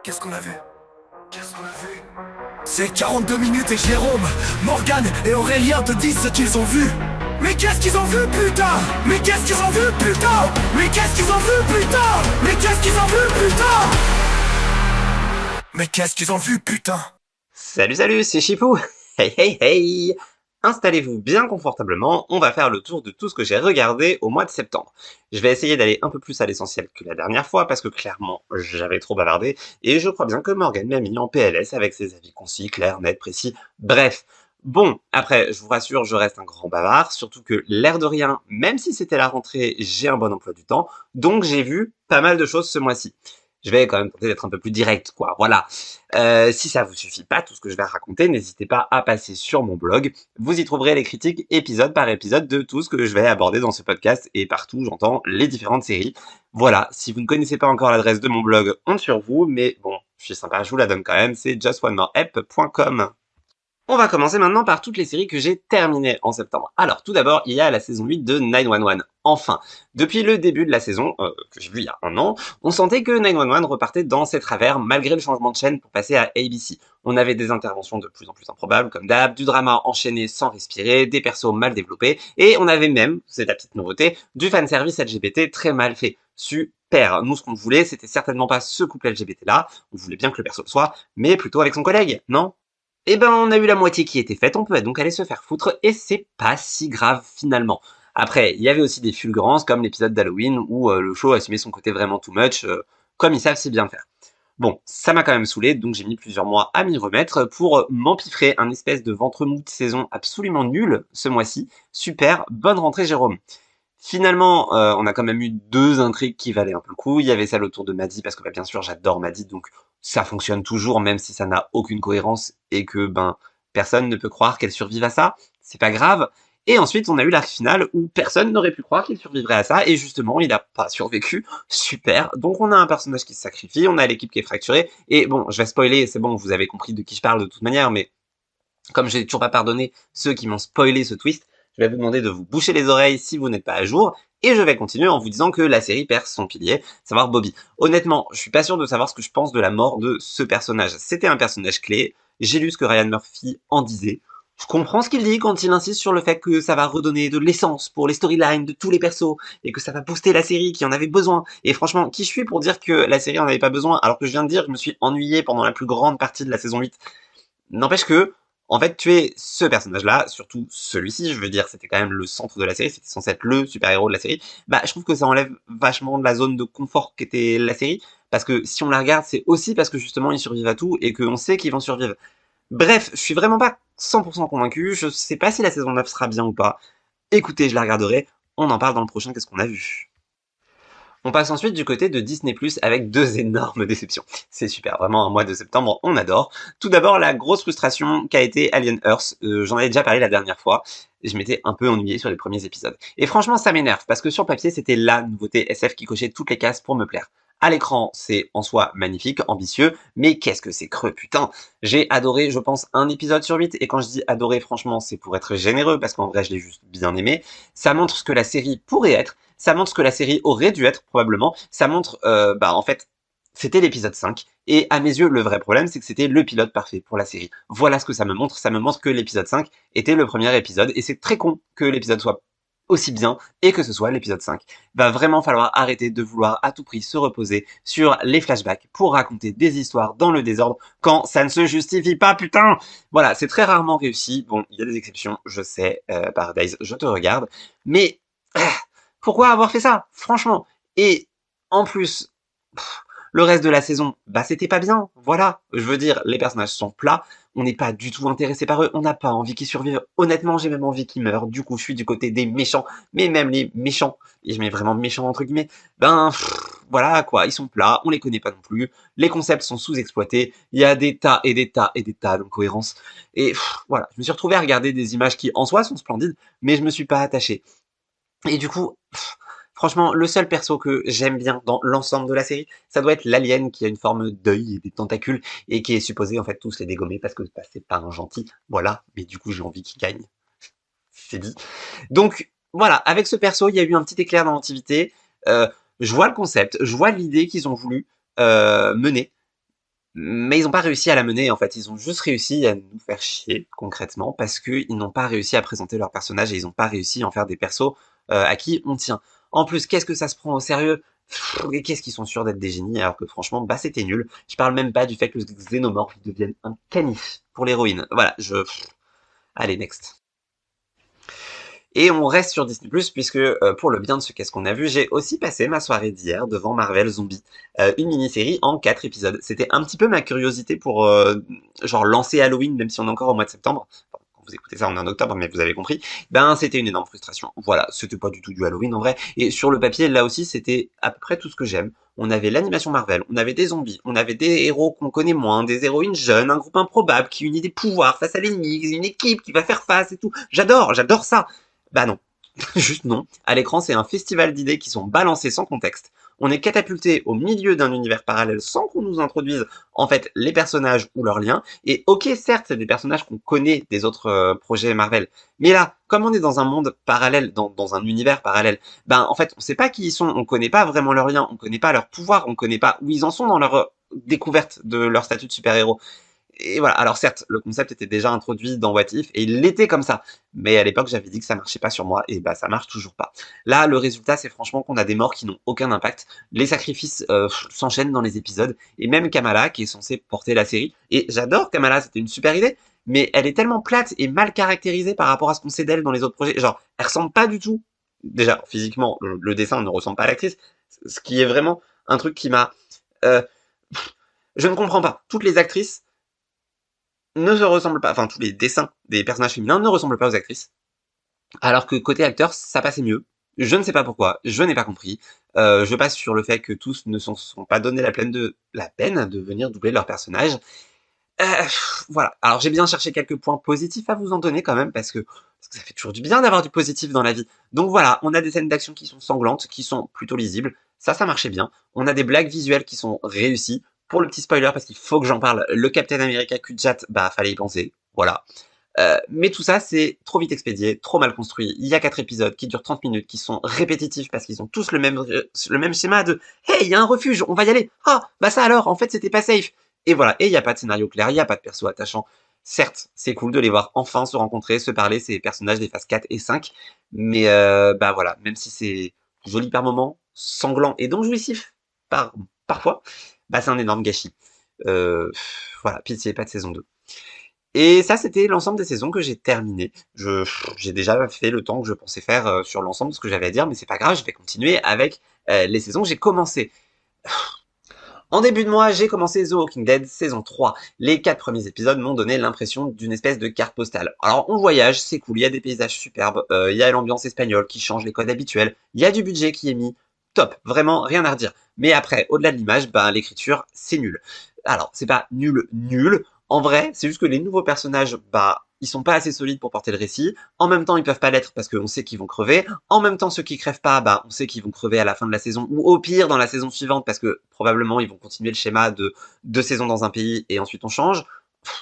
Qu'est-ce qu'on a vu? C'est 42 minutes et Jérôme, Morgane et Aurélien te disent ce qu'ils ont vu. Mais qu'est-ce qu'ils ont vu, putain? Mais qu'est-ce qu'ils ont vu, putain? Mais qu'est-ce qu'ils ont vu, putain? Mais qu'est-ce qu'ils ont vu, putain? Mais qu'est-ce qu'ils ont vu, putain? Salut, c'est Chipou. Hey. Installez-vous bien confortablement, on va faire le tour de tout ce que j'ai regardé au mois de septembre. Je vais essayer d'aller un peu plus à l'essentiel que la dernière fois parce que clairement j'avais trop bavardé et je crois bien que Morgane m'a mis en PLS avec ses avis concis, clairs, nets, précis, bref. Bon, après, je vous rassure, je reste un grand bavard, surtout que l'air de rien, même si c'était la rentrée, j'ai un bon emploi du temps, donc j'ai vu pas mal de choses ce mois-ci. Je vais quand même tenter d'être un peu plus direct, quoi, voilà. Si ça vous suffit pas, tout ce que je vais raconter, n'hésitez pas à passer sur mon blog. Vous y trouverez les critiques épisode par épisode de tout ce que je vais aborder dans ce podcast et partout, j'entends, les différentes séries. Voilà, si vous ne connaissez pas encore l'adresse de mon blog, honte sur vous, mais bon, je suis sympa, je vous la donne quand même, c'est justonemoreapp.com. On va commencer maintenant par toutes les séries que j'ai terminées en septembre. Alors, tout d'abord, il y a la saison 8 de 911. Enfin, depuis le début de la saison, que j'ai vu il y a un an, on sentait que 911 repartait dans ses travers malgré le changement de chaîne pour passer à ABC. On avait des interventions de plus en plus improbables comme d'hab, du drama enchaîné sans respirer, des persos mal développés, et on avait même, c'est la petite nouveauté, du fanservice LGBT très mal fait. Super. Nous, ce qu'on voulait, c'était certainement pas ce couple LGBT là, on voulait bien que le perso le soit, mais plutôt avec son collègue, non? Eh ben, on a eu la moitié qui était faite, on peut donc aller se faire foutre, et c'est pas si grave finalement. Après, il y avait aussi des fulgurances, comme l'épisode d'Halloween, où le show assumait son côté vraiment too much, comme ils savent si bien faire. Bon, ça m'a quand même saoulé, donc j'ai mis plusieurs mois à m'y remettre pour m'empiffrer un espèce de ventre mou de saison absolument nul ce mois-ci. Super, bonne rentrée Jérôme. Finalement, on a quand même eu deux intrigues qui valaient un peu le coup. Il y avait celle autour de Maddie, parce que bah, bien sûr j'adore Maddie, donc ça fonctionne toujours, même si ça n'a aucune cohérence et que ben personne ne peut croire qu'elle survive à ça. C'est pas grave. Et ensuite, on a eu l'arc final où personne n'aurait pu croire qu'il survivrait à ça, et justement, il a pas survécu. Super. Donc on a un personnage qui se sacrifie, on a l'équipe qui est fracturée, et bon, je vais spoiler, c'est bon, vous avez compris de qui je parle de toute manière, mais comme j'ai toujours pas pardonné ceux qui m'ont spoilé ce twist, je vais vous demander de vous boucher les oreilles si vous n'êtes pas à jour, et je vais continuer en vous disant que la série perd son pilier, savoir Bobby. Honnêtement, je suis pas sûr de savoir ce que je pense de la mort de ce personnage. C'était un personnage clé, j'ai lu ce que Ryan Murphy en disait, je comprends ce qu'il dit quand il insiste sur le fait que ça va redonner de l'essence pour les storylines de tous les persos, et que ça va booster la série qui en avait besoin. Et franchement, qui je suis pour dire que la série en avait pas besoin, alors que je viens de dire que je me suis ennuyé pendant la plus grande partie de la saison 8. N'empêche que, en fait, tuer ce personnage-là, surtout celui-ci, je veux dire, c'était quand même le centre de la série, c'était censé être le super-héros de la série, bah je trouve que ça enlève vachement de la zone de confort qu'était la série, parce que si on la regarde, c'est aussi parce que justement ils survivent à tout, et qu'on sait qu'ils vont survivre. Bref, je suis vraiment pas 100% convaincu, je sais pas si la saison 9 sera bien ou pas. Écoutez, je la regarderai, on en parle dans le prochain Qu'est-ce qu'on a vu. On passe ensuite du côté de Disney+, avec deux énormes déceptions. C'est super, vraiment un mois de septembre, on adore. Tout d'abord, la grosse frustration qu'a été Alien Earth, j'en avais déjà parlé la dernière fois, et je m'étais un peu ennuyé sur les premiers épisodes. Et franchement, ça m'énerve, parce que sur papier, c'était la nouveauté SF qui cochait toutes les cases pour me plaire. À l'écran, c'est en soi magnifique, ambitieux, mais qu'est-ce que c'est creux, putain. J'ai adoré, je pense, un épisode sur 8, et quand je dis adoré, franchement, c'est pour être généreux, parce qu'en vrai, je l'ai juste bien aimé. Ça montre ce que la série pourrait être, ça montre ce que la série aurait dû être, probablement, ça montre, en fait, c'était l'épisode 5, et à mes yeux, le vrai problème, c'est que c'était le pilote parfait pour la série. Voilà ce que ça me montre que l'épisode 5 était le premier épisode, et c'est très con que l'épisode soit aussi bien, et que ce soit l'épisode 5. Va vraiment falloir arrêter de vouloir à tout prix se reposer sur les flashbacks pour raconter des histoires dans le désordre quand ça ne se justifie pas, putain. Voilà, c'est très rarement réussi, bon, il y a des exceptions, je sais, Paradise, je te regarde, mais pourquoi avoir fait ça, franchement? Et en plus, le reste de la saison, bah c'était pas bien, voilà. Je veux dire, les personnages sont plats, on n'est pas du tout intéressé par eux, on n'a pas envie qu'ils survivent. Honnêtement, j'ai même envie qu'ils meurent. Du coup, je suis du côté des méchants, mais même les méchants, et je mets vraiment méchants entre guillemets, ben voilà quoi, ils sont plats, on les connaît pas non plus, les concepts sont sous-exploités, il y a des tas et des tas et des tas d'incohérences. Et voilà, je me suis retrouvé à regarder des images qui en soi sont splendides, mais je me suis pas attaché. Et du coup, franchement, le seul perso que j'aime bien dans l'ensemble de la série, ça doit être l'alien qui a une forme d'œil et des tentacules et qui est supposé en fait tous les dégommer parce que bah, c'est pas un gentil, voilà. Mais du coup, j'ai envie qu'il gagne, c'est dit. Donc voilà, avec ce perso, il y a eu un petit éclair d'inventivité. Je vois le concept, je vois l'idée qu'ils ont voulu mener, Mais ils ont pas réussi à la mener, en fait. Ils ont juste réussi à nous faire chier, concrètement, parce qu'ils n'ont pas réussi à présenter leurs personnages et ils n'ont pas réussi à en faire des persos à qui on tient. En plus, qu'est-ce que ça se prend au sérieux? Et qu'est-ce qu'ils sont sûrs d'être des génies, alors que franchement, bah c'était nul. Je parle même pas du fait que le xénomorphe devienne un canif pour l'héroïne. Voilà, Allez, next. Et on reste sur Disney+, puisque pour le bien de ce qu'est-ce qu'on a vu, j'ai aussi passé ma soirée d'hier devant Marvel Zombie, une mini-série en 4 épisodes. C'était un petit peu ma curiosité pour genre lancer Halloween, même si on est encore au mois de septembre. Enfin, quand vous écoutez ça, on est en octobre, mais vous avez compris. Ben, c'était une énorme frustration. Voilà, c'était pas du tout du Halloween en vrai. Et sur le papier, là aussi, c'était à peu près tout ce que j'aime. On avait l'animation Marvel, on avait des zombies, on avait des héros qu'on connaît moins, des héroïnes jeunes, un groupe improbable qui unit des pouvoirs face à l'ennemi, une équipe qui va faire face et tout. J'adore ça. Bah non, juste non. À l'écran, c'est un festival d'idées qui sont balancées sans contexte. On est catapulté au milieu d'un univers parallèle sans qu'on nous introduise en fait les personnages ou leurs liens. Et ok, certes, c'est des personnages qu'on connaît des autres projets Marvel. Mais là, comme on est dans un monde parallèle, dans un univers parallèle, ben en fait, on sait pas qui ils sont, on connaît pas vraiment leurs liens, on connaît pas leurs pouvoirs, on connaît pas où ils en sont dans leur découverte de leur statut de super-héros. Et voilà, alors certes, le concept était déjà introduit dans What If, et il l'était comme ça. Mais à l'époque, j'avais dit que ça marchait pas sur moi, et bah ça marche toujours pas. Là, le résultat, c'est franchement qu'on a des morts qui n'ont aucun impact. Les sacrifices s'enchaînent dans les épisodes, et même Kamala, qui est censée porter la série. Et j'adore Kamala, c'était une super idée, mais elle est tellement plate et mal caractérisée par rapport à ce qu'on sait d'elle dans les autres projets. Genre, elle ressemble pas du tout. Déjà, physiquement, le dessin ne ressemble pas à l'actrice, ce qui est vraiment un truc qui m'a... euh, je ne comprends pas. Toutes les actrices ne se ressemblent pas, enfin tous les dessins des personnages féminins ne ressemblent pas aux actrices, alors que côté acteur, ça passait mieux. Je ne sais pas pourquoi, je n'ai pas compris. Je passe sur le fait que tous ne se sont pas donné la peine de venir doubler leur personnage. Euh, voilà. Alors j'ai bien cherché quelques points positifs à vous en donner quand même, parce que ça fait toujours du bien d'avoir du positif dans la vie. Donc voilà, on a des scènes d'action qui sont sanglantes, qui sont plutôt lisibles. Ça marchait bien. On a des blagues visuelles qui sont réussies. Pour le petit spoiler, parce qu'il faut que j'en parle, le Captain America Kudjat, bah fallait y penser. Voilà. Mais tout ça, c'est trop vite expédié, trop mal construit. Il y a 4 épisodes qui durent 30 minutes, qui sont répétitifs parce qu'ils ont tous le même schéma de «Hey, il y a un refuge, on va y aller! Ah, bah ça alors, en fait, c'était pas safe!» Et voilà, et il n'y a pas de scénario clair, il n'y a pas de perso attachant. Certes, c'est cool de les voir enfin se rencontrer, se parler, ces personnages des phases 4 et 5, mais bah voilà, même si c'est joli par moments, sanglant et donc jouissif parfois, bah c'est un énorme gâchis. Euh, voilà, pitié, pas de saison 2. Et ça, c'était l'ensemble des saisons que j'ai terminées. J'ai déjà fait le temps que je pensais faire sur l'ensemble de ce que j'avais à dire, mais c'est pas grave, je vais continuer avec les saisons que j'ai commencées. En début de mois, j'ai commencé The Walking Dead saison 3. Les 4 premiers épisodes m'ont donné l'impression d'une espèce de carte postale. Alors on voyage, c'est cool, il y a des paysages superbes, il y a l'ambiance espagnole qui change les codes habituels, il y a du budget qui est mis, top, vraiment rien à redire. Mais après, au-delà de l'image, ben l'écriture, c'est nul. Alors, c'est pas nul. En vrai, c'est juste que les nouveaux personnages, bah, ils sont pas assez solides pour porter le récit. En même temps, ils peuvent pas l'être parce qu'on sait qu'ils vont crever. En même temps, ceux qui crèvent pas, bah, on sait qu'ils vont crever à la fin de la saison ou au pire dans la saison suivante parce que probablement ils vont continuer le schéma de 2 saisons dans un pays et ensuite on change.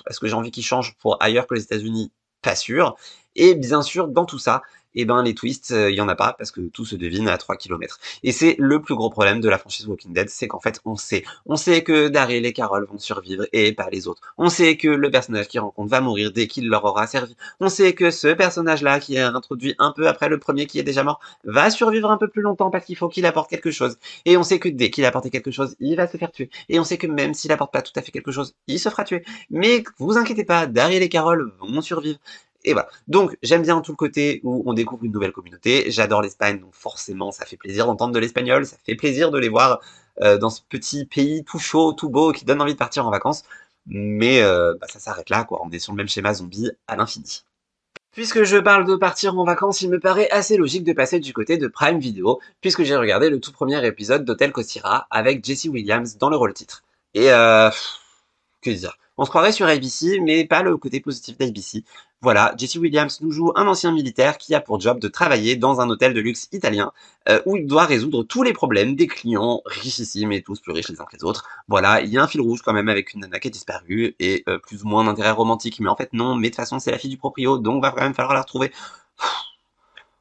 Est-ce que j'ai envie qu'ils changent pour ailleurs que les États-Unis? Pas sûr. Et bien sûr, dans tout ça, eh ben les twists, il y en a pas parce que tout se devine à 3 kilomètres. Et c'est le plus gros problème de la franchise Walking Dead, c'est qu'en fait on sait que Daryl et Carol vont survivre et pas les autres. On sait que le personnage qu'ils rencontrent va mourir dès qu'il leur aura servi. On sait que ce personnage-là qui est introduit un peu après le premier qui est déjà mort va survivre un peu plus longtemps parce qu'il faut qu'il apporte quelque chose. Et on sait que dès qu'il apporte quelque chose, il va se faire tuer. Et on sait que même s'il apporte pas tout à fait quelque chose, il se fera tuer. Mais vous inquiétez pas, Daryl et Carol vont survivre. Et voilà. Donc, j'aime bien tout le côté où on découvre une nouvelle communauté. J'adore l'Espagne, donc forcément, ça fait plaisir d'entendre de l'espagnol. Ça fait plaisir de les voir dans ce petit pays tout chaud, tout beau, qui donne envie de partir en vacances. Mais bah, ça s'arrête là, quoi. On est sur le même schéma zombie à l'infini. Puisque je parle de partir en vacances, il me paraît assez logique de passer du côté de Prime Video, puisque j'ai regardé le tout premier épisode d'Hôtel Kostira avec Jesse Williams dans le rôle titre. Et que dire? On se croirait sur ABC, mais pas le côté positif d'ABC. Voilà, Jesse Williams nous joue un ancien militaire qui a pour job de travailler dans un hôtel de luxe italien, où il doit résoudre tous les problèmes des clients richissimes et tous plus riches les uns que les autres. Voilà, il y a un fil rouge quand même avec une nana qui a disparu, et plus ou moins d'intérêt romantique, mais en fait non, mais de toute façon c'est la fille du proprio, donc va quand même falloir la retrouver.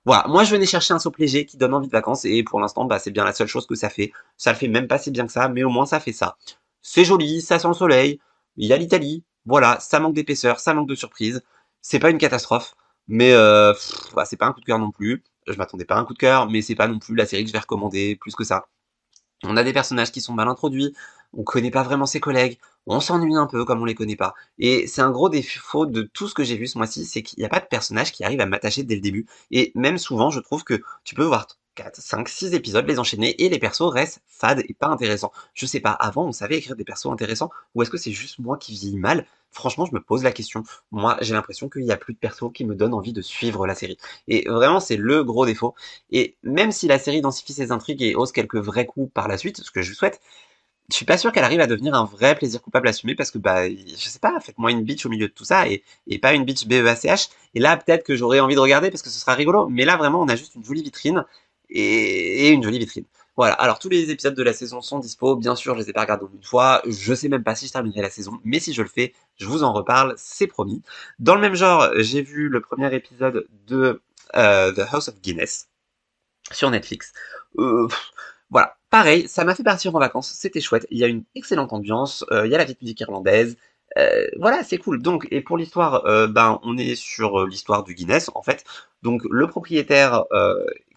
Voilà, moi je venais chercher un soap léger qui donne envie de vacances, et pour l'instant bah c'est bien la seule chose que ça fait. Ça le fait même pas si bien que ça, mais au moins ça fait ça. c'est joli, ça sent le soleil, il y a l'Italie, voilà, ça manque d'épaisseur, ça manque de surprise, c'est pas une catastrophe, mais bah, c'est pas un coup de cœur non plus, je m'attendais pas à un coup de cœur, mais c'est pas non plus la série que je vais recommander plus que ça. On a des personnages qui sont mal introduits, on connaît pas vraiment ses collègues, on s'ennuie un peu comme on les connaît pas. Et c'est un gros défaut de tout ce que j'ai vu ce mois-ci, c'est qu'il n'y a pas de personnage qui arrive à m'attacher dès le début. Et même souvent, je trouve que tu peux voir 4, 5, 6 épisodes, les enchaîner, et les persos restent fades et pas intéressants. Je sais pas, avant on savait écrire des persos intéressants, ou est-ce que c'est juste moi qui vieillis mal? Franchement, je me pose la question. Moi, j'ai l'impression qu'il n'y a plus de persos qui me donnent envie de suivre la série. Et vraiment, c'est le gros défaut. Et même si la série densifie ses intrigues et ose quelques vrais coups par la suite, ce que je vous souhaite, je suis pas sûr qu'elle arrive à devenir un vrai plaisir coupable assumé parce que, bah, je sais pas, faites-moi une bitch au milieu de tout ça et pas une bitch BEACH. Et là, peut-être que j'aurais envie de regarder parce que ce sera rigolo. Mais là, vraiment, on a juste une jolie vitrine et une jolie vitrine. Voilà. Alors, tous les épisodes de la saison sont dispo. Bien sûr, je les ai pas regardés en une fois. Je sais même pas si je terminerai la saison. Mais si je le fais, je vous en reparle. C'est promis. Dans le même genre, j'ai vu le premier épisode de The House of Guinness sur Netflix. Voilà, pareil, ça m'a fait partir en vacances, c'était chouette, il y a une excellente ambiance, il y a la petite musique irlandaise, voilà, c'est cool. Donc, et pour l'histoire, ben, on est sur l'histoire du Guinness, en fait. Donc, le propriétaire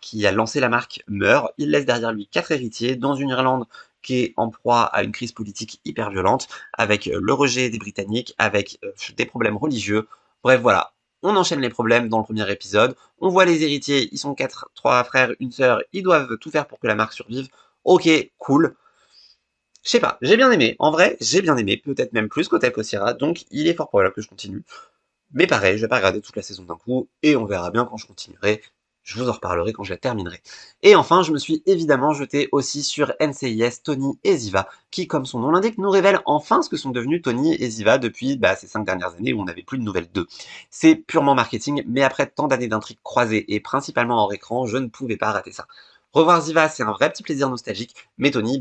qui a lancé la marque meurt, il laisse derrière lui 4 héritiers dans une Irlande qui est en proie à une crise politique hyper violente, avec le rejet des Britanniques, avec des problèmes religieux. Bref, voilà, on enchaîne les problèmes dans le premier épisode. On voit les héritiers, ils sont 4, 3 frères, une sœur, ils doivent tout faire pour que la marque survive. Ok, cool. Je sais pas, j'ai bien aimé. En vrai, j'ai bien aimé, peut-être même plus qu'Hotel Kossira, donc il est fort probable que je continue. Mais pareil, je vais pas regarder toute la saison d'un coup, et on verra bien quand je continuerai. Je vous en reparlerai quand je la terminerai. Et enfin, je me suis évidemment jeté aussi sur NCIS Tony et Ziva, qui, comme son nom l'indique, nous révèle enfin ce que sont devenus Tony et Ziva depuis ces 5 dernières années où on n'avait plus de nouvelles d'eux. C'est purement marketing, mais après tant d'années d'intrigues croisées et principalement hors écran, je ne pouvais pas rater ça. Revoir Ziva, c'est un vrai petit plaisir nostalgique, mais Tony,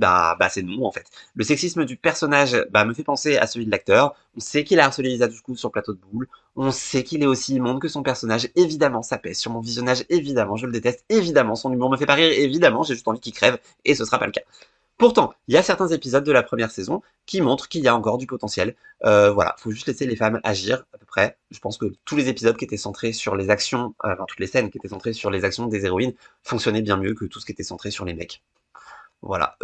c'est nous en fait. Le sexisme du personnage, me fait penser à celui de l'acteur. On sait qu'il a harcelé Lisa Dushku sur le plateau de Boule. On sait qu'il est aussi immonde que son personnage. Évidemment, ça pèse sur mon visionnage. Évidemment, je le déteste. Évidemment, son humour me fait pas rire. Évidemment, j'ai juste envie qu'il crève, et ce sera pas le cas. Pourtant, il y a certains épisodes de la première saison qui montrent qu'il y a encore du potentiel. Voilà, faut juste laisser les femmes agir, à peu près. Je pense que tous les épisodes qui étaient centrés sur les actions, toutes les scènes qui étaient centrées sur les actions des héroïnes fonctionnaient bien mieux que tout ce qui était centré sur les mecs. Voilà,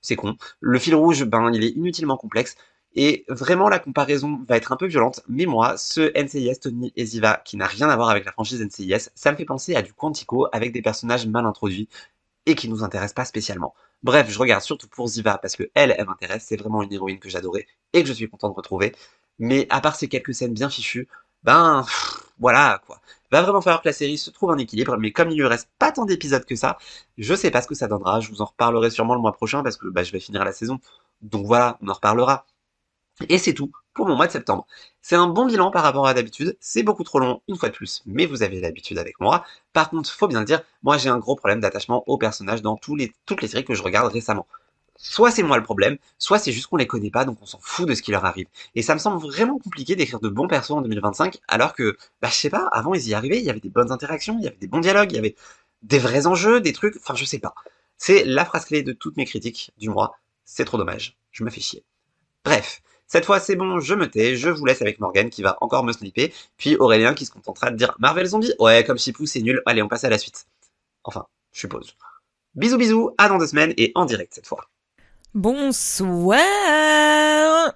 c'est con. Le fil rouge, il est inutilement complexe. Et vraiment, la comparaison va être un peu violente, mais moi, ce NCIS Tony et Ziva, qui n'a rien à voir avec la franchise NCIS, ça me fait penser à du Quantico avec des personnages mal introduits et qui nous intéressent pas spécialement. Bref, je regarde surtout pour Ziva parce que elle m'intéresse, c'est vraiment une héroïne que j'adorais et que je suis content de retrouver. Mais à part ces quelques scènes bien fichues, voilà quoi. Va vraiment falloir que la série se trouve un équilibre, mais comme il lui reste pas tant d'épisodes que ça, je sais pas ce que ça donnera, je vous en reparlerai sûrement le mois prochain parce que je vais finir la saison. Donc voilà, on en reparlera. Et c'est tout pour mon mois de septembre. C'est un bon bilan par rapport à d'habitude, c'est beaucoup trop long une fois de plus, mais vous avez l'habitude avec moi. Par contre, faut bien le dire, moi j'ai un gros problème d'attachement aux personnages dans toutes les séries que je regarde récemment. Soit c'est moi le problème, soit c'est juste qu'on les connaît pas, donc on s'en fout de ce qui leur arrive. Et ça me semble vraiment compliqué d'écrire de bons persos en 2025, alors que, je sais pas, avant ils y arrivaient, il y avait des bonnes interactions, il y avait des bons dialogues, il y avait des vrais enjeux, des trucs, je sais pas. C'est la phrase clé de toutes mes critiques du mois, c'est trop dommage, je me fais chier. Bref, cette fois c'est bon, je me tais, je vous laisse avec Morgane qui va encore me sniper, puis Aurélien qui se contentera de dire Marvel Zombie, ouais comme Chipou c'est nul, allez on passe à la suite. Enfin, je suppose. Bisous bisous, à dans 2 semaines et en direct cette fois. Bonsoir,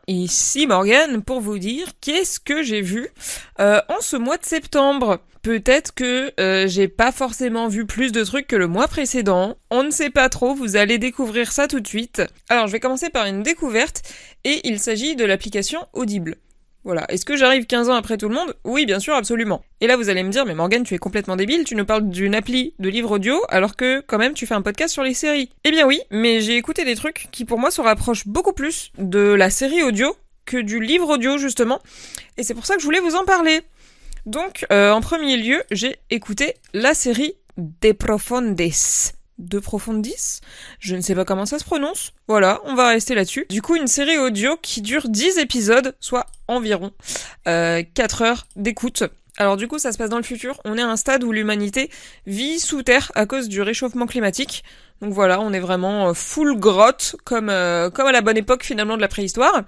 ici Morgane pour vous dire qu'est-ce que j'ai vu en ce mois de septembre. Peut-être que j'ai pas forcément vu plus de trucs que le mois précédent, on ne sait pas trop, vous allez découvrir ça tout de suite. Alors je vais commencer par une découverte, et il s'agit de l'application Audible. Voilà, est-ce que j'arrive 15 ans après tout le monde ? Oui, bien sûr, absolument. Et là, vous allez me dire, mais Morgane, tu es complètement débile, tu nous parles d'une appli de livre audio, alors que, quand même, tu fais un podcast sur les séries. Eh bien oui, mais j'ai écouté des trucs qui, pour moi, se rapprochent beaucoup plus de la série audio que du livre audio, justement. Et c'est pour ça que je voulais vous en parler. Donc, en premier lieu, j'ai écouté la série De Profundis. De Profundis ? Je ne sais pas comment ça se prononce. Voilà, on va rester là-dessus. Du coup, une série audio qui dure 10 épisodes, soit environ 4 heures d'écoute. Alors du coup, ça se passe dans le futur. On est à un stade où l'humanité vit sous terre à cause du réchauffement climatique. Donc voilà, on est vraiment full grotte, comme à la bonne époque finalement de la préhistoire.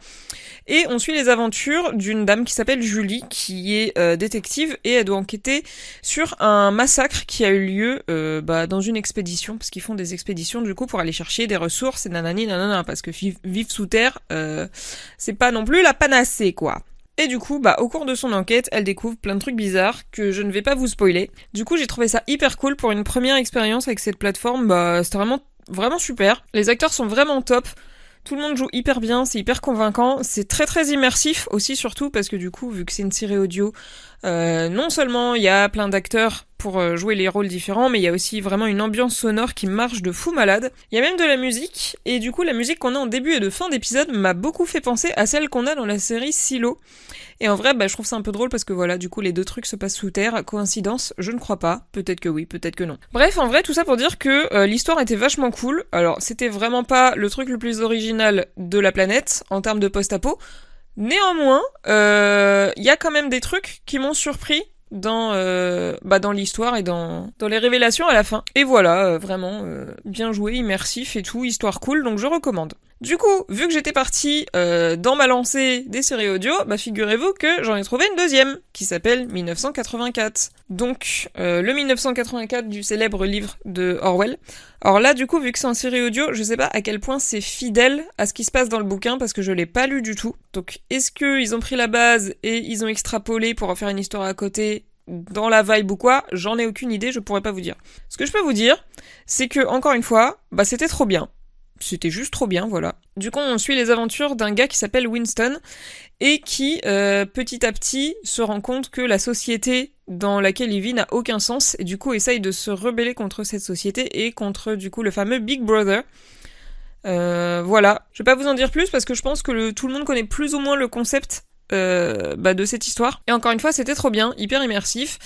Et on suit les aventures d'une dame qui s'appelle Julie, qui est détective, et elle doit enquêter sur un massacre qui a eu lieu dans une expédition, parce qu'ils font des expéditions du coup pour aller chercher des ressources et nanani nanana, parce que vivre sous terre, c'est pas non plus la panacée quoi. Et du coup, au cours de son enquête, elle découvre plein de trucs bizarres que je ne vais pas vous spoiler. Du coup, j'ai trouvé ça hyper cool pour une première expérience avec cette plateforme. C'était vraiment super. Les acteurs sont vraiment top. Tout le monde joue hyper bien, c'est hyper convaincant, c'est très très immersif aussi surtout parce que du coup vu que c'est une série audio, non seulement il y a plein d'acteurs pour jouer les rôles différents, mais il y a aussi vraiment une ambiance sonore qui marche de fou malade. Il y a même de la musique, et du coup la musique qu'on a en début et de fin d'épisode m'a beaucoup fait penser à celle qu'on a dans la série Silo. Et en vrai, je trouve ça un peu drôle parce que voilà, du coup les deux trucs se passent sous terre. Coïncidence? Je ne crois pas. Peut-être que oui, peut-être que non. Bref, en vrai, tout ça pour dire que l'histoire était vachement cool. Alors, c'était vraiment pas le truc le plus original de la planète en termes de post-apo. Néanmoins, y a quand même des trucs qui m'ont surpris dans l'histoire et dans les révélations à la fin. Et voilà, vraiment bien joué, immersif et tout, histoire cool, donc je recommande. Du coup, vu que j'étais partie dans ma lancée des séries audio, figurez-vous que j'en ai trouvé une deuxième, qui s'appelle 1984. Donc, le 1984 du célèbre livre de Orwell. Alors là, du coup, vu que c'est en série audio, je sais pas à quel point c'est fidèle à ce qui se passe dans le bouquin, parce que je l'ai pas lu du tout. Donc, est-ce qu'ils ont pris la base et ils ont extrapolé pour en faire une histoire à côté dans la vibe ou quoi? J'en ai aucune idée, je pourrais pas vous dire. Ce que je peux vous dire, c'est que, encore une fois, c'était trop bien. C'était juste trop bien, voilà. Du coup, on suit les aventures d'un gars qui s'appelle Winston et qui, petit à petit, se rend compte que la société dans laquelle il vit n'a aucun sens et du coup essaye de se rebeller contre cette société et contre, du coup, le fameux Big Brother. Voilà. Je vais pas vous en dire plus parce que je pense que tout le monde connaît plus ou moins le concept de cette histoire. Et encore une fois, c'était trop bien, hyper immersif.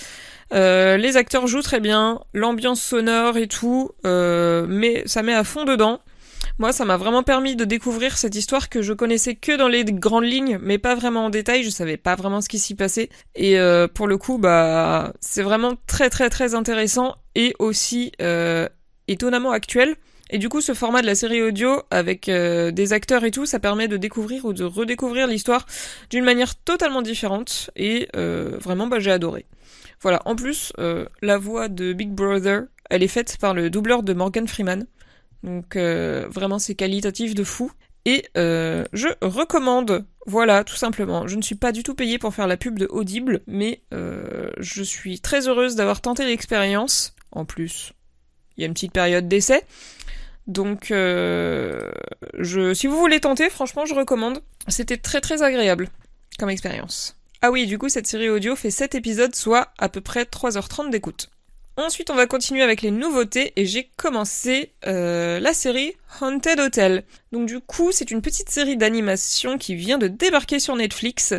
Les acteurs jouent très bien, l'ambiance sonore et tout, mais ça met à fond dedans. Moi, ça m'a vraiment permis de découvrir cette histoire que je connaissais que dans les grandes lignes, mais pas vraiment en détail, je savais pas vraiment ce qui s'y passait. Et pour le coup, c'est vraiment très très très intéressant et aussi étonnamment actuel. Et du coup, ce format de la série audio, avec des acteurs et tout, ça permet de découvrir ou de redécouvrir l'histoire d'une manière totalement différente, et vraiment, j'ai adoré. Voilà, en plus, la voix de Big Brother, elle est faite par le doubleur de Morgan Freeman. Donc vraiment c'est qualitatif de fou. Et je recommande, voilà, tout simplement. Je ne suis pas du tout payée pour faire la pub de Audible, mais je suis très heureuse d'avoir tenté l'expérience. En plus, il y a une petite période d'essai. Donc si vous voulez tenter, franchement je recommande. C'était très très agréable comme expérience. Ah oui, du coup cette série audio fait 7 épisodes, soit à peu près 3h30 d'écoute. Ensuite, on va continuer avec les nouveautés et j'ai commencé la série Haunted Hotel. Donc du coup, c'est une petite série d'animation qui vient de débarquer sur Netflix,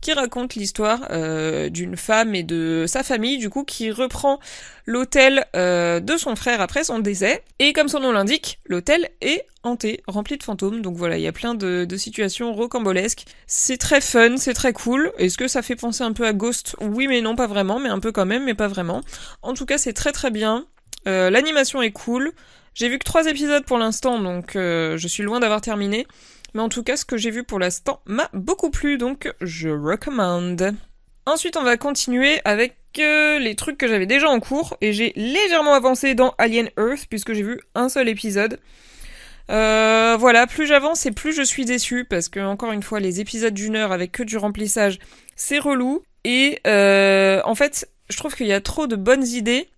qui raconte l'histoire d'une femme et de sa famille, du coup, qui reprend l'hôtel de son frère après son décès. Et comme son nom l'indique, l'hôtel est hanté, rempli de fantômes. Donc voilà, il y a plein de situations rocambolesques. C'est très fun, c'est très cool. Est-ce que ça fait penser un peu à Ghost? Oui mais non, pas vraiment, mais un peu quand même, mais pas vraiment. En tout cas, c'est très très bien. L'animation est cool. J'ai vu que 3 épisodes pour l'instant, donc je suis loin d'avoir terminé. Mais en tout cas, ce que j'ai vu pour l'instant m'a beaucoup plu, donc je recommande. Ensuite, on va continuer avec les trucs que j'avais déjà en cours, et j'ai légèrement avancé dans Alien Earth, puisque j'ai vu un seul épisode. Voilà, plus j'avance et plus je suis déçue, parce que, encore une fois, les épisodes d'1 heure avec que du remplissage, c'est relou. Et en fait, je trouve qu'il y a trop de bonnes idées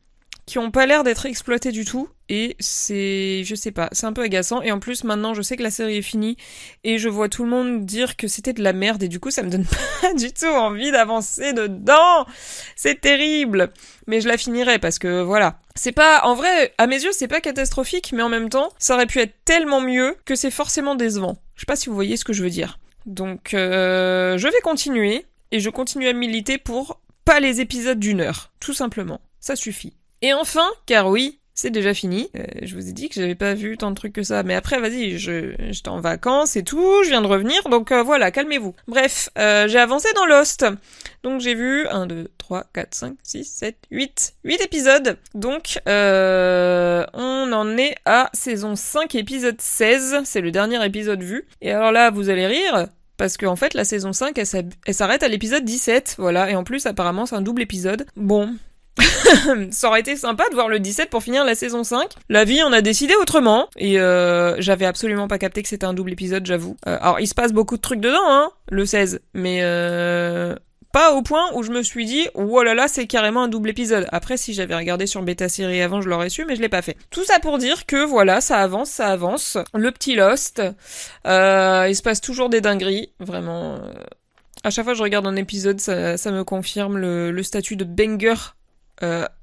qui ont pas l'air d'être exploitées du tout, et je sais pas, c'est un peu agaçant. Et en plus, maintenant, je sais que la série est finie, et je vois tout le monde dire que c'était de la merde, et du coup, ça me donne pas du tout envie d'avancer dedans. C'est terrible. Mais je la finirai, parce que voilà. C'est pas, en vrai, à mes yeux, c'est pas catastrophique, mais en même temps, ça aurait pu être tellement mieux que c'est forcément décevant. Je sais pas si vous voyez ce que je veux dire. Donc, je vais continuer, et je continue à militer pour pas les épisodes d'1 heure. Tout simplement. Ça suffit. Et enfin, car oui, c'est déjà fini. Je vous ai dit que j'avais pas vu tant de trucs que ça, mais après, vas-y, j'étais en vacances et tout, je viens de revenir, donc voilà, calmez-vous. Bref, j'ai avancé dans Lost. Donc j'ai vu 1, 2, 3, 4, 5, 6, 7, 8 épisodes. Donc on en est à saison 5, épisode 16. C'est le dernier épisode vu. Et alors là, vous allez rire, parce qu'en fait, la saison 5, elle s'arrête à l'épisode 17. Voilà, et en plus, apparemment, c'est un double épisode. Bon... ça aurait été sympa de voir le 17 pour finir la saison 5. La vie en a décidé autrement. Et j'avais absolument pas capté que c'était un double épisode, j'avoue. Alors, il se passe beaucoup de trucs dedans, hein, le 16. Mais pas au point où je me suis dit, oh là là, c'est carrément un double épisode. Après, si j'avais regardé sur Beta Série avant, je l'aurais su, mais je l'ai pas fait. Tout ça pour dire que, voilà, ça avance. Le petit Lost. Il se passe toujours des dingueries, vraiment. À chaque fois que je regarde un épisode, ça me confirme le statut de banger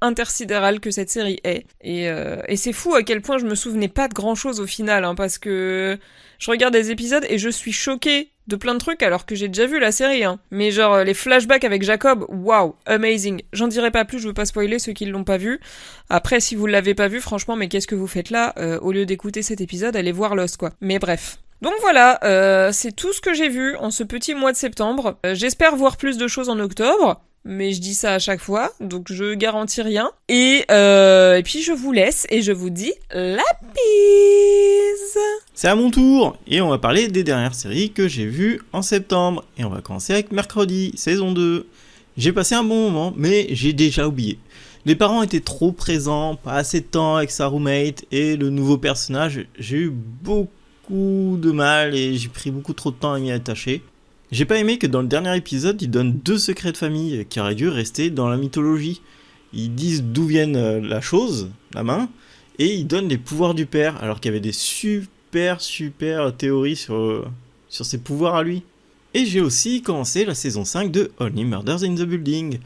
intersidéral que cette série est. Et c'est fou à quel point je me souvenais pas de grand chose au final, hein, parce que je regarde des épisodes et je suis choquée de plein de trucs alors que j'ai déjà vu la série, hein. Mais genre les flashbacks avec Jacob, waouh, amazing. J'en dirai pas plus, je veux pas spoiler ceux qui l'ont pas vu. Après, si vous l'avez pas vu, franchement, mais qu'est-ce que vous faites là? Au lieu d'écouter cet épisode, allez voir Lost, quoi. Mais bref. Donc voilà, c'est tout ce que j'ai vu en ce petit mois de septembre. J'espère voir plus de choses en octobre. Mais je dis ça à chaque fois, donc je garantis rien. Et puis je vous laisse et je vous dis la bise. C'est à mon tour, et on va parler des dernières séries que j'ai vues en septembre. Et on va commencer avec Mercredi, saison 2. J'ai passé un bon moment, mais j'ai déjà oublié. Les parents étaient trop présents, pas assez de temps avec sa roommate, et le nouveau personnage, j'ai eu beaucoup de mal et j'ai pris beaucoup trop de temps à m'y attacher. J'ai pas aimé que dans le dernier épisode, ils donnent 2 secrets de famille qui auraient dû rester dans la mythologie. Ils disent d'où viennent la chose, la main, et ils donnent les pouvoirs du père, alors qu'il y avait des super théories sur ses pouvoirs à lui. Et j'ai aussi commencé la saison 5 de Only Murders in the Building.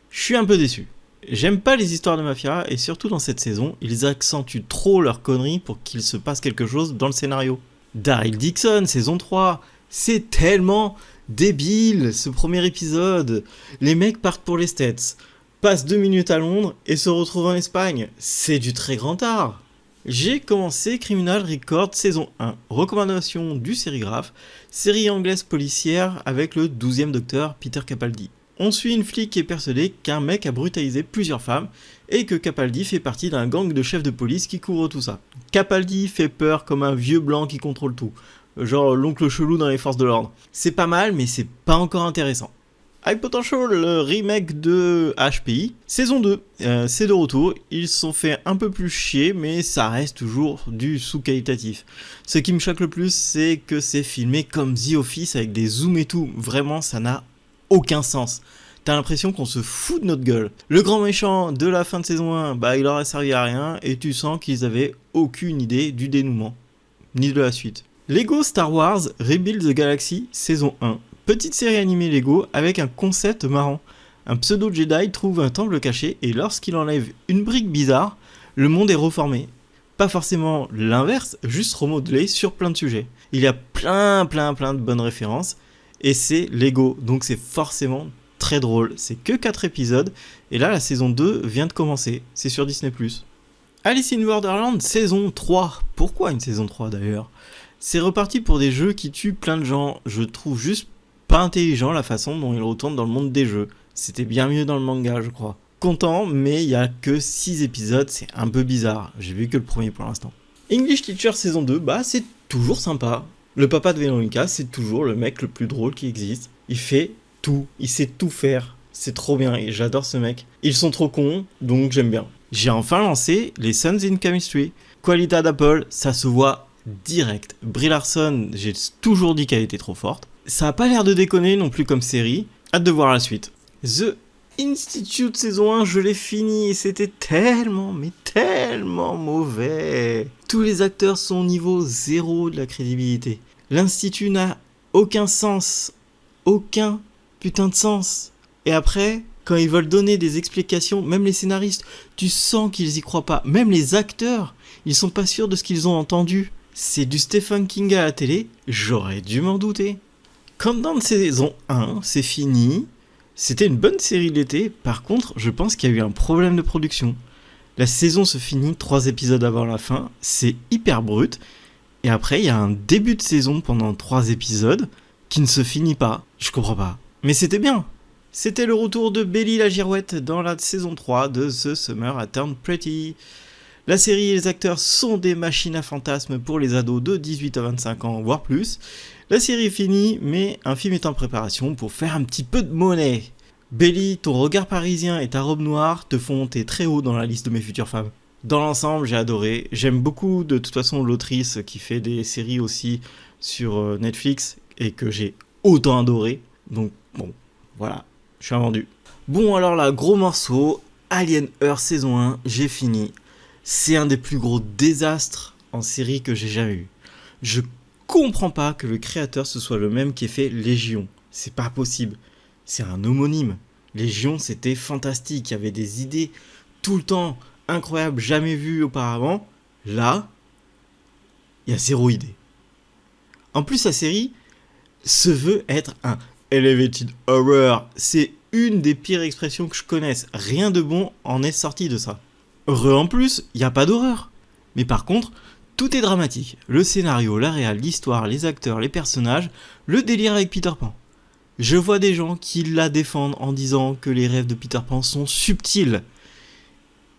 Je suis un peu déçu. J'aime pas les histoires de mafia, et surtout dans cette saison, ils accentuent trop leurs conneries pour qu'il se passe quelque chose dans le scénario. Daryl Dixon, saison 3, c'est tellement débile ce premier épisode. Les mecs partent pour les States, passent 2 minutes à Londres et se retrouvent en Espagne. C'est du très grand art. J'ai commencé Criminal Record saison 1, recommandation du sérigraphe, série anglaise policière avec le 12e docteur Peter Capaldi. On suit une flic qui est persuadée qu'un mec a brutalisé plusieurs femmes et que Capaldi fait partie d'un gang de chefs de police qui couvre tout ça. Capaldi fait peur comme un vieux blanc qui contrôle tout. Genre l'oncle chelou dans les forces de l'ordre. C'est pas mal, mais c'est pas encore intéressant. High Potential, le remake de HPI, saison 2, c'est de retour. Ils se sont fait un peu plus chier, mais ça reste toujours du sous-qualitatif. Ce qui me choque le plus, c'est que c'est filmé comme The Office avec des zooms et tout. Vraiment, ça n'a aucun sens. T'as l'impression qu'on se fout de notre gueule. Le grand méchant de la fin de saison 1, bah il aurait servi à rien, et tu sens qu'ils avaient aucune idée du dénouement, ni de la suite. Lego Star Wars Rebuild the Galaxy saison 1. Petite série animée Lego avec un concept marrant. Un pseudo Jedi trouve un temple caché et lorsqu'il enlève une brique bizarre, le monde est reformé. Pas forcément l'inverse, juste remodelé sur plein de sujets. Il y a plein de bonnes références et c'est Lego, donc c'est forcément très drôle. C'est que 4 épisodes et là la saison 2 vient de commencer, c'est sur Disney+. Alice in Wonderland saison 3. Pourquoi une saison 3 d'ailleurs ? C'est reparti pour des jeux qui tuent plein de gens. Je trouve juste pas intelligent la façon dont ils retournent dans le monde des jeux. C'était bien mieux dans le manga, je crois. Content, mais il y a que 6 épisodes, c'est un peu bizarre. J'ai vu que le premier pour l'instant. English Teacher saison 2, bah c'est toujours sympa. Le papa de Veronica, c'est toujours le mec le plus drôle qui existe. Il fait tout, il sait tout faire. C'est trop bien et j'adore ce mec. Ils sont trop cons, donc j'aime bien. J'ai enfin lancé les Sons in Chemistry. Qualità d'Apple, ça se voit direct. Brie Larson, j'ai toujours dit qu'elle était trop forte. Ça a pas l'air de déconner non plus comme série. Hâte de voir la suite. The Institute saison 1, je l'ai fini et c'était tellement mauvais. Tous les acteurs sont au niveau 0 de la crédibilité. L'Institut n'a aucun sens. Aucun putain de sens. Et après, quand ils veulent donner des explications, même les scénaristes, tu sens qu'ils y croient pas. Même les acteurs, ils sont pas sûrs de ce qu'ils ont entendu. C'est du Stephen King à la télé, j'aurais dû m'en douter. Countdown saison 1, c'est fini. C'était une bonne série d'été, par contre, je pense qu'il y a eu un problème de production. La saison se finit 3 épisodes avant la fin, c'est hyper brut. Et après, il y a un début de saison pendant 3 épisodes qui ne se finit pas. Je comprends pas. Mais c'était bien. C'était le retour de Belly la girouette dans la saison 3 de The Summer I Turned Pretty. La série et les acteurs sont des machines à fantasmes pour les ados de 18 à 25 ans, voire plus. La série est finie, mais un film est en préparation pour faire un petit peu de monnaie. Belly, ton regard parisien et ta robe noire te font monter très haut dans la liste de mes futures femmes. Dans l'ensemble, j'ai adoré. J'aime beaucoup de toute façon l'autrice qui fait des séries aussi sur Netflix et que j'ai autant adoré. Donc bon, voilà, je suis vendu. Bon alors là, gros morceau, Alien Earth saison 1, j'ai fini. C'est un des plus gros désastres en série que j'ai jamais eu. Je comprends pas que le créateur ce soit le même qui ait fait Légion. C'est pas possible. C'est un homonyme. Légion, c'était fantastique. Il y avait des idées tout le temps incroyables, jamais vues auparavant. Là, il y a 0 idée. En plus, la série se veut être un elevated horror. C'est une des pires expressions que je connaisse. Rien de bon en est sorti de ça. Heureux en plus, il n'y a pas d'horreur. Mais par contre, tout est dramatique. Le scénario, la réal, l'histoire, les acteurs, les personnages, le délire avec Peter Pan. Je vois des gens qui la défendent en disant que les rêves de Peter Pan sont subtils.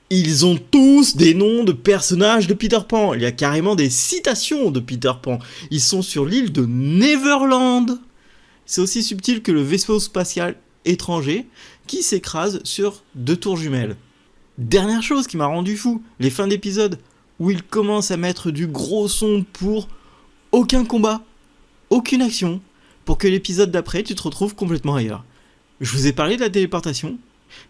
Ils ont tous des noms de personnages de Peter Pan. Il y a carrément des citations de Peter Pan. Ils sont sur l'île de Neverland. C'est aussi subtil que le vaisseau spatial étranger qui s'écrase sur 2 tours jumelles. Dernière chose qui m'a rendu fou, les fins d'épisode où ils commencent à mettre du gros son pour aucun combat, aucune action, pour que l'épisode d'après tu te retrouves complètement ailleurs. Je vous ai parlé de la téléportation.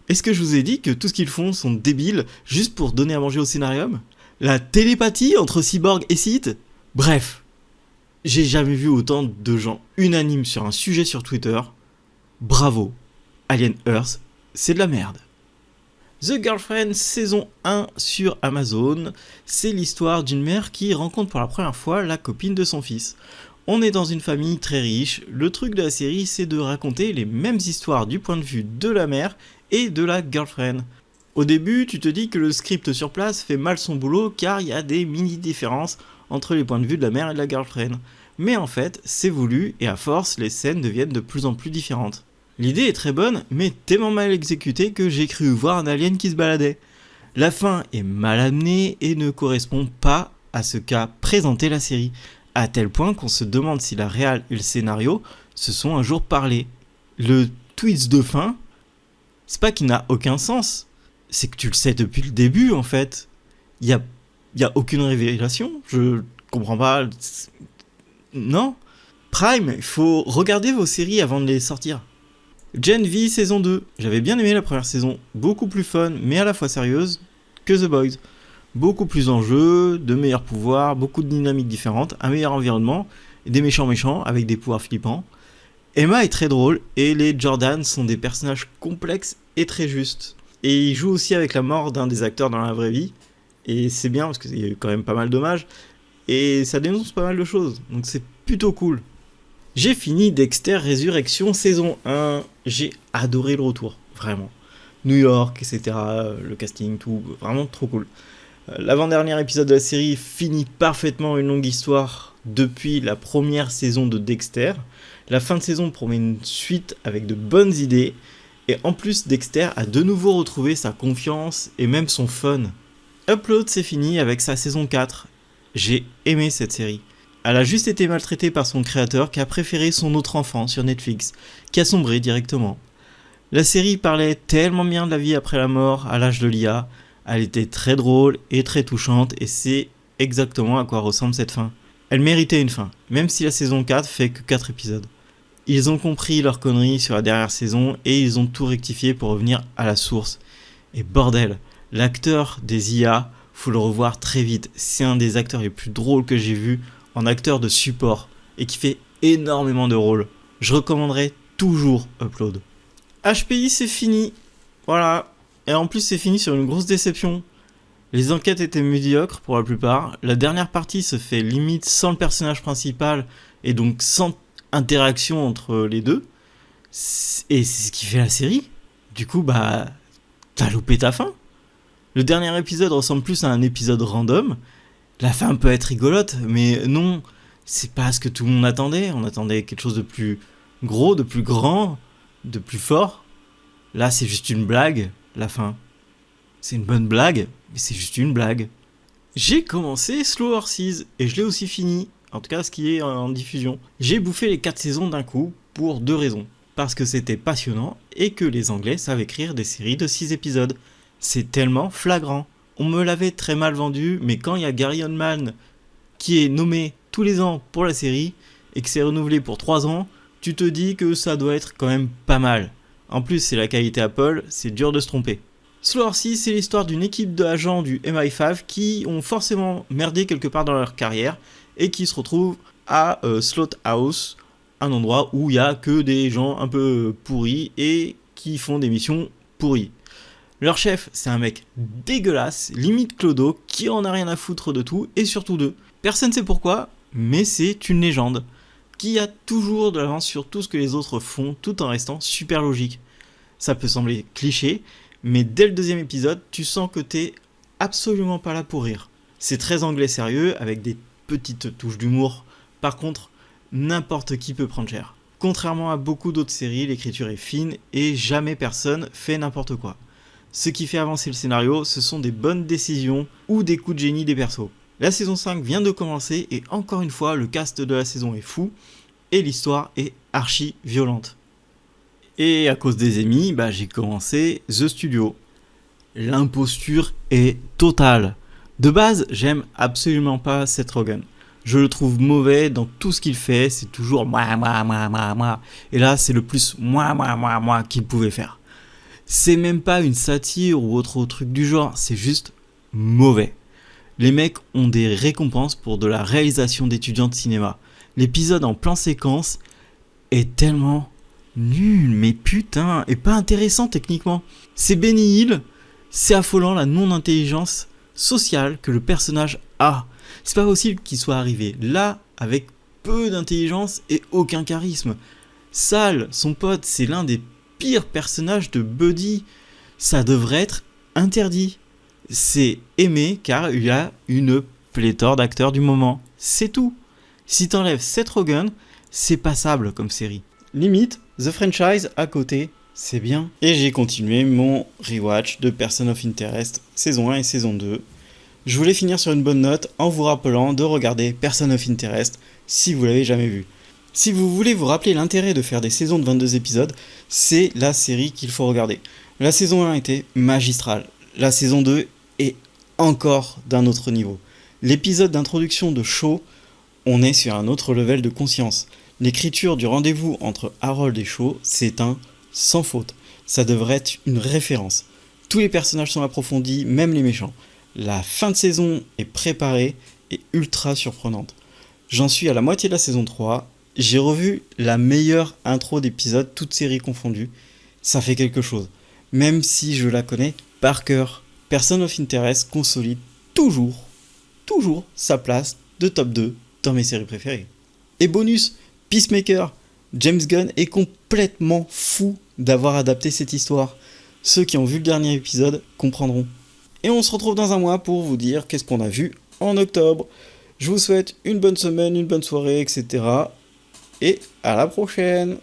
Est-ce que je vous ai dit que tout ce qu'ils font sont débiles juste pour donner à manger au scénarium ? La télépathie entre Cyborg et Sith ? Bref, j'ai jamais vu autant de gens unanimes sur un sujet sur Twitter. Bravo, Alien Earth, c'est de la merde. The Girlfriend saison 1 sur Amazon, c'est l'histoire d'une mère qui rencontre pour la première fois la copine de son fils. On est dans une famille très riche, le truc de la série c'est de raconter les mêmes histoires du point de vue de la mère et de la girlfriend. Au début, tu te dis que le script sur place fait mal son boulot car il y a des mini-différences entre les points de vue de la mère et de la girlfriend. Mais en fait, c'est voulu et à force, les scènes deviennent de plus en plus différentes. L'idée est très bonne, mais tellement mal exécutée que j'ai cru voir un alien qui se baladait. La fin est mal amenée et ne correspond pas à ce qu'a présenté la série, à tel point qu'on se demande si la réal et le scénario se sont un jour parlé. Le twist de fin, c'est pas qu'il n'a aucun sens, c'est que tu le sais depuis le début en fait. Il y a aucune révélation, je comprends pas. Non. Prime, il faut regarder vos séries avant de les sortir. Gen V saison 2, j'avais bien aimé la première saison, beaucoup plus fun mais à la fois sérieuse que The Boys. Beaucoup plus d'enjeux, de meilleurs pouvoirs, beaucoup de dynamiques différentes, un meilleur environnement, et des méchants avec des pouvoirs flippants. Emma est très drôle et les Jordan sont des personnages complexes et très justes. Et ils jouent aussi avec la mort d'un des acteurs dans la vraie vie, et c'est bien parce qu'il y a eu quand même pas mal d'hommages, et ça dénonce pas mal de choses, donc c'est plutôt cool. J'ai fini Dexter Résurrection saison 1, j'ai adoré le retour, vraiment. New York, etc., le casting, tout, vraiment trop cool. L'avant-dernier épisode de la série finit parfaitement une longue histoire depuis la première saison de Dexter. La fin de saison promet une suite avec de bonnes idées, et en plus Dexter a de nouveau retrouvé sa confiance et même son fun. Upload c'est fini avec sa saison 4. J'ai aimé cette série. Elle a juste été maltraitée par son créateur qui a préféré son autre enfant sur Netflix, qui a sombré directement. La série parlait tellement bien de la vie après la mort à l'âge de l'IA, elle était très drôle et très touchante et c'est exactement à quoi ressemble cette fin. Elle méritait une fin, même si la saison 4 fait que 4 épisodes. Ils ont compris leur connerie sur la dernière saison et ils ont tout rectifié pour revenir à la source. Et bordel, l'acteur des IA, faut le revoir très vite, c'est un des acteurs les plus drôles que j'ai vu en acteur de support et qui fait énormément de rôles. Je recommanderais toujours Upload. HPI c'est fini, voilà, et en plus c'est fini sur une grosse déception. Les enquêtes étaient médiocres pour la plupart, la dernière partie se fait limite sans le personnage principal et donc sans interaction entre les deux, et c'est ce qui fait la série. Du coup bah t'as loupé ta fin. Le dernier épisode ressemble plus à un épisode random. La fin peut être rigolote, mais non, c'est pas ce que tout le monde attendait. On attendait quelque chose de plus gros, de plus grand, de plus fort. Là, c'est juste une blague, la fin. C'est une bonne blague, mais c'est juste une blague. J'ai commencé Slow Horses et je l'ai aussi fini, en tout cas ce qui est en diffusion. J'ai bouffé les 4 saisons d'un coup pour 2 raisons. Parce que c'était passionnant et que les Anglais savent écrire des séries de 6 épisodes. C'est tellement flagrant. On me l'avait très mal vendu, mais quand il y a Gary Oldman qui est nommé tous les ans pour la série et que c'est renouvelé pour 3 ans, tu te dis que ça doit être quand même pas mal. En plus, c'est la qualité Apple, c'est dur de se tromper. Slow Horses, c'est l'histoire d'une équipe d'agents du MI5 qui ont forcément merdé quelque part dans leur carrière et qui se retrouvent à Slaughterhouse, un endroit où il n'y a que des gens un peu pourris et qui font des missions pourries. Leur chef, c'est un mec dégueulasse, limite clodo, qui en a rien à foutre de tout et surtout d'eux. Personne ne sait pourquoi, mais c'est une légende qui a toujours de l'avance sur tout ce que les autres font tout en restant super logique. Ça peut sembler cliché, mais dès le 2e épisode, tu sens que t'es absolument pas là pour rire. C'est très anglais sérieux, avec des petites touches d'humour. Par contre, n'importe qui peut prendre cher. Contrairement à beaucoup d'autres séries, l'écriture est fine et jamais personne fait n'importe quoi. Ce qui fait avancer le scénario, ce sont des bonnes décisions ou des coups de génie des persos. La saison 5 vient de commencer et encore une fois, le cast de la saison est fou et l'histoire est archi violente. Et à cause des émis, j'ai commencé The Studio. L'imposture est totale. De base, j'aime absolument pas Seth Rogen. Je le trouve mauvais dans tout ce qu'il fait, c'est toujours moi. Et là, c'est le plus moi qu'il pouvait faire. C'est même pas une satire ou autre truc du genre, c'est juste mauvais. Les mecs ont des récompenses pour de la réalisation d'étudiants de cinéma. L'épisode en plan séquence est tellement nul, mais putain, et pas intéressant techniquement. C'est Benny Hill, c'est affolant la non-intelligence sociale que le personnage a. C'est pas possible qu'il soit arrivé là avec peu d'intelligence et aucun charisme. Sal, son pote, c'est l'un des pires personnages de Buddy. Ça devrait être interdit. C'est aimé car il y a une pléthore d'acteurs du moment. C'est tout. Si t'enlèves Seth Rogen, c'est passable comme série. Limite, The Franchise à côté, c'est bien. Et j'ai continué mon rewatch de Person of Interest, saison 1 et saison 2. Je voulais finir sur une bonne note en vous rappelant de regarder Person of Interest si vous l'avez jamais vu. Si vous voulez vous rappeler l'intérêt de faire des saisons de 22 épisodes, c'est la série qu'il faut regarder. La saison 1 était magistrale. La saison 2 est encore d'un autre niveau. L'épisode d'introduction de Shaw, on est sur un autre level de conscience. L'écriture du rendez-vous entre Harold et Shaw, c'est un sans faute. Ça devrait être une référence. Tous les personnages sont approfondis, même les méchants. La fin de saison est préparée et ultra surprenante. J'en suis à la moitié de la saison 3. J'ai revu la meilleure intro d'épisode, toutes séries confondues. Ça fait quelque chose. Même si je la connais par cœur. Person of Interest consolide toujours sa place de top 2 dans mes séries préférées. Et bonus, Peacemaker, James Gunn est complètement fou d'avoir adapté cette histoire. Ceux qui ont vu le dernier épisode comprendront. Et on se retrouve dans un mois pour vous dire qu'est-ce qu'on a vu en octobre. Je vous souhaite une bonne semaine, une bonne soirée, etc. Et à la prochaine!